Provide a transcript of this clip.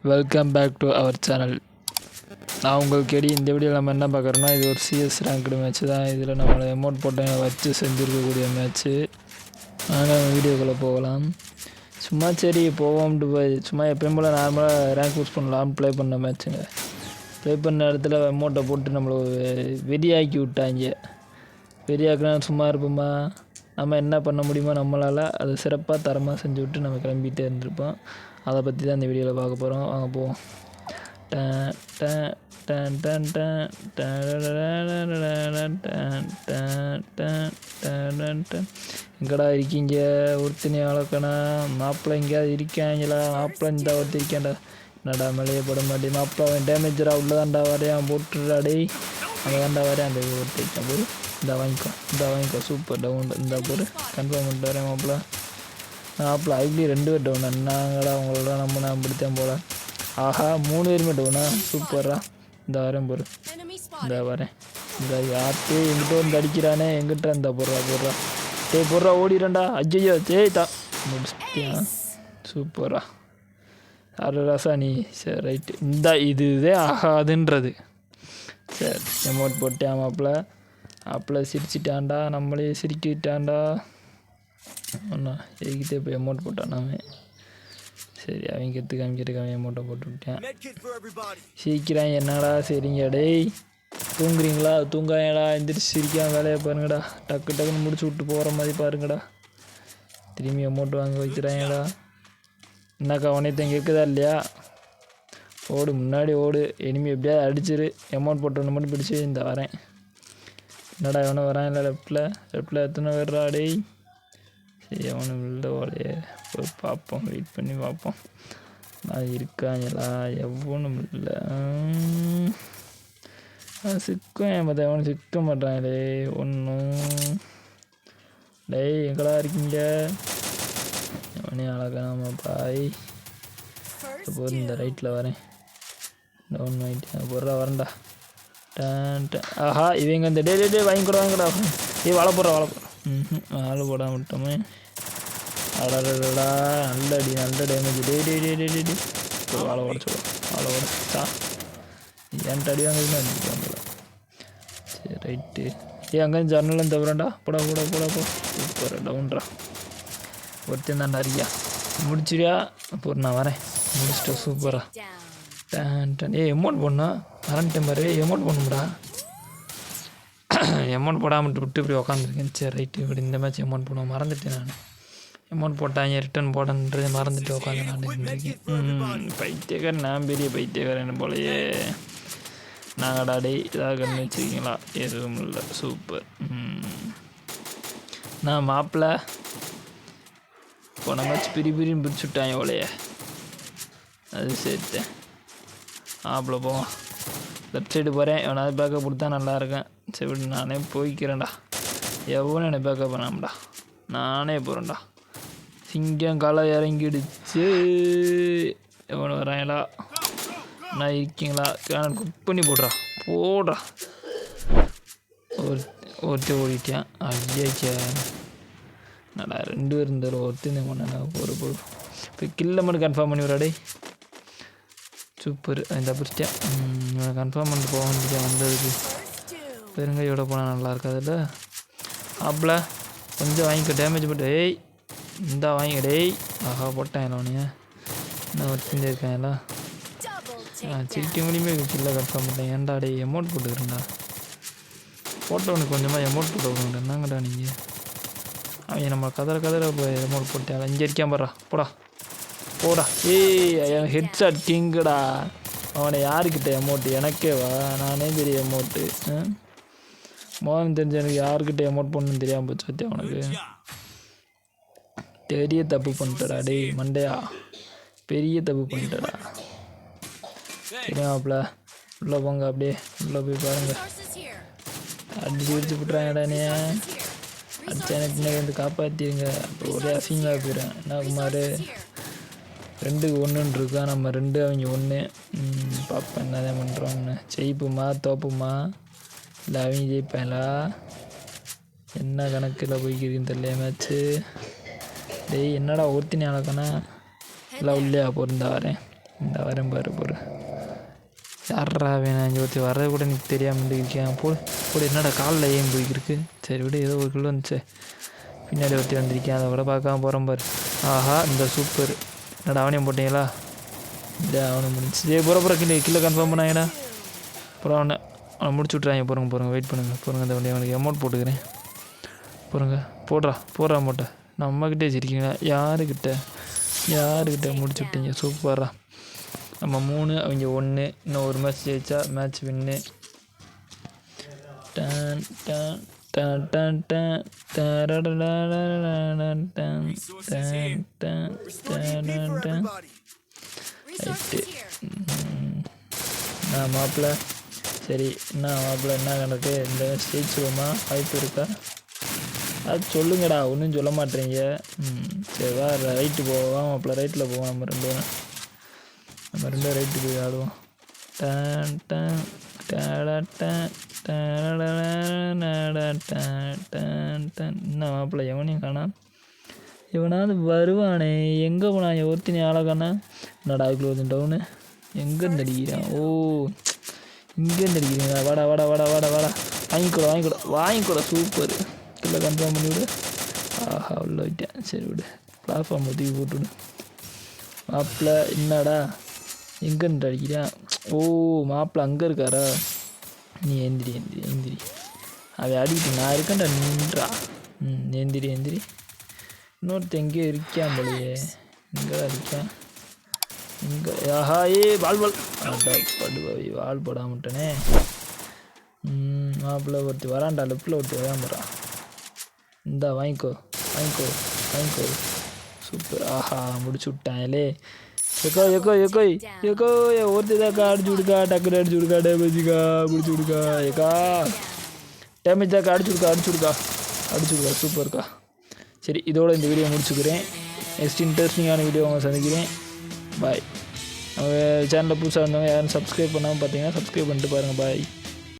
Welcome back to our channel. நான் உங்களுக்கு இந்த வீடியோவில் நம்ம என்ன பார்க்குறோன்னா, இது ஒரு சிஎஸ் ரேங்க்டு மேட்ச்சு தான். இதில் நம்மளோட அமௌண்ட் போட்டு வச்சு செஞ்சுருக்கக்கூடிய மேட்ச்சு. நாங்கள் வீடியோக்குள்ளே போகலாம். சும்மா சரி போவோம்ட்டு போய் சும்மா எப்பயும் போல் நார்மலாக ரேங்க் யூஸ் பண்ணலாம்னு ப்ளே பண்ண மேட்ச்சுங்க. ப்ளே பண்ண இடத்துல அமௌண்ட்டை போட்டு நம்மளை வெறியாக்கி விட்டாங்க. வெறியாக்குனா சும்மா இருப்போமா? நம்ம என்ன பண்ண முடியுமோ நம்மளால் அதை சிறப்பாக தரமாக செஞ்சு விட்டு நம்ம கிளம்பிகிட்டே இருந்திருப்போம். அதை பற்றி தான் இந்த வீடியோவில் பார்க்க போகிறோம். வாங்க போவோம். எங்கடா இருக்கீங்க? ஒருத்தனி அளக்கணா மாப்பிள்ளை எங்கேயாவது இருக்காங்களா? மாப்பிள்ளை இந்த ஒருத்தர் இருக்கேன்டா. என்னடா மலையை போட மாட்டேன் மாப்பிள்ளை. அவன் டேமேஜரா உள்ளதாண்டா வரையான் போட்டுடா டேய். அவன் தாண்டா வரையான் அந்த ஒருத்தர் போரு. இந்த வாங்கிக்கோ சூப்பர் டவுன். இந்த போரு கன்ஃபார்ம் பண்ணிட்டு வரேன் மாப்பிள்ளை. மாப்பிள்ளை ஐப்லி 2 பேர் டவுன். என்னங்கடா அவங்களோட நம்ம நான் பிடித்தேன் போல. ஆஹா 3 பேருமே டவுனா? சூப்பரா. இந்த வரேன் போரு. இந்த வரேன். இந்த யார்ட்டே எங்கிட்ட வந்து அடிக்கிறானே. எங்கிட்ட இந்த போடுறா போடுறா ஓடிடுறா. ஐயோ முடிச்சிட்டியா? சூப்பரா. ராசா நீ சரி ரைட்டு. இந்த இதுவே ஆகாதுன்றது. சரி அமௌண்ட் போட்டேன் மாப்பிள்ளை சிரிச்சிட்டான்டா. நம்மளே சிரிக்கிட்டான்டா. ஒன்றா எதுக்கிட்டே போய் அமௌண்ட் போட்டானாமே. சரி அவங்க எடுத்து காமிக்கிறதுக்கு அமௌண்ட்டை போட்டு விட்டேன். சீக்கிரம் என்னடா சரிங்க டேய். தூங்குறீங்களா? தூங்காயடா. எந்திரிச்சு சிரிக்காம வேலையை பாருங்கடா. டக்குன்னு முடிச்சு விட்டு போகிற மாதிரி பாருங்கடா. திரும்பி அமௌண்ட் வாங்க வைக்கிறாங்கடா. என்னக்கா உனையத்தையும் கேட்குதா இல்லையா? ஓடு முன்னாடி ஓடு. இனிமேல் எப்படியாவது அடிச்சிரு. அமௌண்ட் போட்டோன்னு மட்டும் பிடிச்சி இந்த வரேன். என்னடா எவனை வரான் இல்லை லெஃப்டில் எத்தனை பேர்றா டேய். சரி அவனும் இல்லை ஓலையே போய் பார்ப்போம். வெயிட் பண்ணி பார்ப்போம். நான் இருக்காங்களா? எவனும் இல்லை. சிக்கும் ஏமாத்த எவனும் சிக்க மாட்டாங்களே ஒன்றும். டேய் எங்கடா இருக்கீங்க? எவனையும் அழகாம பாய். போது இந்த ரைட்டில் வரேன். டவுன் வாங்கிட்டேன் போடுறா வரேன்டா. ஆஹா இவங்க இந்த டே வாங்கிக்கூடாங்கடா. வாழை போடுறா வாழை போட விட்டோமே. அடடா நல்ல அடி நல்ல டேமேஜ். டே வாழை உடச்சா என்கிட்ட அடி வாங்குறதுன்னு. சரி ரைட்டு. அங்கேருந்து ஜன்னலும் தவிரண்டா. போடா சூப்பர் டவுன்ரா. ஒருத்தன் தான்டா இருக்கியா? முடிச்சிரியா? அப்போ நான் வரேன். முடிச்சிட்டேன் சூப்பரா. அமௌண்ட் போடணும் மறந்துட்டேன் பாரு. அமௌண்ட் போடணும்டா. அமௌண்ட் போடாமல் விட்டு இப்படி உக்காந்துருக்கேன். சரி ரைட்டு. இப்படி இந்த மேட்ச் அமௌண்ட் போடுவோம். மறந்துட்டேன் நான். அமௌண்ட் போட்டாங்க ரிட்டர்ன் போடன்றதை மறந்துட்டு உட்காந்து நான் பைத்தியக்காரன். நான் பெரிய பைத்தியக்காரன் போலையே. நாங்கடா டே இதாக கண்ணு வச்சுருக்கீங்களா? எதுவும் இல்லை. சூப்பர். நான் மாப்பிள்ளை போன மேட்ச் பிரின்னு பிடிச்சி விட்டாங்க போலையே. அது சேர்த்தேன். மாப்பிள்ளை போவோம். லெஃப்ட் சைடு போகிறேன். எவனாவது பேக்கப் கொடுத்தா நல்லா இருக்கேன். சரி விடு நானே போய்க்கிறேன்டா. எவனும் என்னை பேக்கப் பண்ணாமடா. நானே போகிறேன்டா. சிங்கம் களை இறங்கிடுச்சு. எவனு வராங்களா? நான் இருக்கீங்களா? கேனல் குக் பண்ணி போடுறா. ஒருத்தர் ஓடிட்டேன். ஐயா நல்லா 2 பேர் இருந்தாலும் ஒருத்தர் பண்ண போடு இப்போ கில்ல மட்டும் கன்ஃபார்ம் பண்ணி விடாடே. சூப்பர். இந்த பிடிச்சிட்டேன். கன்ஃபார்ம் பண்ணிட்டு போக வேண்டியது வந்ததுக்கு. பெருங்கையோட போனால் நல்லா இருக்காதுல்ல. ஆப்பில் கொஞ்சம் வாங்கிக்க. டேமேஜ் போட்டு இந்த வாங்கிக்க டேய். ஆஹா போட்டேன் அவனையே. இன்னும் வச்சுட்டே இருக்காங்களா? சிரிக்க முடியுமே இல்லை கன்ஃபார்ம் பண்ணிட்டேன். ஏன்டா டே அமௌண்ட் போட்டுக்கிறேன்டா. போட்டவனுக்கு கொஞ்சமாக அமௌண்ட் போட்டு வைக்கணும்டா. என்னங்கடா நீங்கள்? அவன் நம்ம கதற போய் அமௌண்ட் போட்டேன். இங்கே இருக்கான் பாரா. போடா. ஹெட்ஷாட் கிங்குடா. அவனை யாருக்கிட்ட அமௌண்ட்டு? எனக்கேவா? நானே பெரிய அமௌண்ட்டு. மோகன் தெரிஞ்ச எனக்கு யாருக்கிட்ட அமௌண்ட் பண்ணணும்னு தெரியாமல் போச்சு. பற்றி அவனுக்கு பெரிய தப்பு பண்ணிட்டடா டேய் மண்டையா. பெரிய தப்பு பண்ணிட்டடா. தெரியாமப்பில் உள்ளே போங்க. அப்படியே உள்ளே போய் பாருங்க. அடிச்சு விட்டுறாங்கடா. நீ அடிச்சா எனக்கு வந்து காப்பாற்றிடுங்க. அப்புறம் ஒரே அசிங்கமாக போயிடுறேன். என்ன குமார் 2க்கு 1 இருக்கா? நம்ம 2 அவங்க 1. பார்ப்பேன் என்னதான் பண்ணுறோம்னு. ஜெயிப்புமா தோப்புமா இல்லை அவங்க ஜெயிப்பாங்களா? என்ன கணக்கில் போய்க்கிறீங்கன்னு தெரியல மேட்ச்சு. டேய் என்னடா ஒருத்தினி அழகானா? இல்லை உள்ளே பொருந்தா வரேன். இந்த வரேன் பாரு போரு. யாரா வேணாம் அஞ்சு ஒருத்தி வர்றது கூட எனக்கு தெரியாமல் இருக்கேன். போடு என்னடா காலில் ஏன் போய்க்கிருக்கு. சரி விட ஏதோ ஒரு கிலோ வந்துச்சு. பின்னாடி ஒருத்தி வந்திருக்கேன், அதை கூட பார்க்காம போகிறேன் பாரு. ஆஹா இந்த சூப்பர். என்னடா அவனையும் போட்டீங்களா? இல்லை அவனை முடிச்சு சரி போகிற கிலோ கன்ஃபார்ம் பண்ணாங்கடா. அப்புறம் அவனை முடிச்சு விட்றாங்க. போகிறங்க வெயிட் பண்ணுங்கள் இந்த வண்டி அவனுக்கு அமௌண்ட் போட்டுக்கிறேன். போடுறா அமௌண்ட்டை. நம்மக்கிட்டே வச்சுருக்கீங்களா? யாருக்கிட்ட முடிச்சு விட்டீங்க? சூப்பரா. நம்ம 3 அவங்க 1. இன்னும் ஒரு மேட்ச் ஜெயிச்சா மேட்ச் வின்னு. டன் டன் டன் டன் டன் தரடடடடடன் டன் டன் டன் டன். ரைட்டு. நான் மாப்பிள்ள சரி என்ன மாப்பிள்ள என்ன கணக்கு? இந்த ஜெயிச்சுவோமா? வாய்ப்பு இருக்கா? அது சொல்லுங்கடா, ஒன்றும் சொல்ல மாட்டேறீங்க. சரி வா ரைட்டு போவோம் மாப்பிள்ள. ரைட்டில் போவோம் நம்ம ரெண்டும் ரைட்டு போய் ஆடுவோம். டன் டன் டன் டன். என்ன மாப்பிள்ள எவனையும் காணா? இவனாவது வருவானே. எங்கே போனான்? ஒருத்தினி ஆளக்கானா? என்னடா க்ளோஸ் டவுனு எங்கேருந்து அடிக்கிறான்? ஓ இங்கேருந்து அடிக்கிறீங்களா? வாடா வாங்கிக்கூட. சூப்பர். கிலோ கன்ஃபார்ம் பண்ணிவிடு. ஆஹா உள்ள விட்டேன். சரி விடு. பிளாட்ஃபார்ம் தூக்கி போட்டுவிடு. மாப்பிள்ள என்னடா எங்கேருந்து அடிக்கிறான்? ஓ மாப்பிள்ள அங்கே இருக்காரா? நீ எந்திரி. அவன் அடிக்கிட்டு நான் இருக்கேன்டா நின்றா. எந்திரி. இன்னொருத்த எங்கேயோ இருக்கான் போலையே. எங்கேடா இருக்கான்? இங்கே ஆஹா வால் அடா படுவாவி வால் போடாமட்டனே. மாப்பிள்ள ஒருத்தி வரான்டா. லெஃப்டில் ஒருத்தி வரான் போகிறான். இந்தா வாங்கிக்கோ. சூப்பர். ஆஹா முடிச்சு விட்டாங்களே. எக்கோ ஒருத்திதாக்கா அடிச்சு விடுக்கா. டக்குனு அடிச்சு விடுக்கா. டேமேஜுக்கா முடிச்சு விடுக்கா. ஏக்கா டேமேஜ் தாக்கா. அடிச்சு விடுக்கா. சூப்பர்க்கா. சரி இதோட இந்த வீடியோ முடிச்சுக்கிறேன். நெக்ஸ்ட் இன்ட்ரெஸ்டிங்கான வீடியோ அவங்க சந்திக்கிறேன். பாய். நம்ம சேனலில் புதுசாக இருந்தவங்க யாரும் சப்ஸ்கிரைப் பண்ணாமல் பார்த்தீங்கன்னா சப்ஸ்கிரைப் பண்ணிட்டு பாருங்கள். பாய்.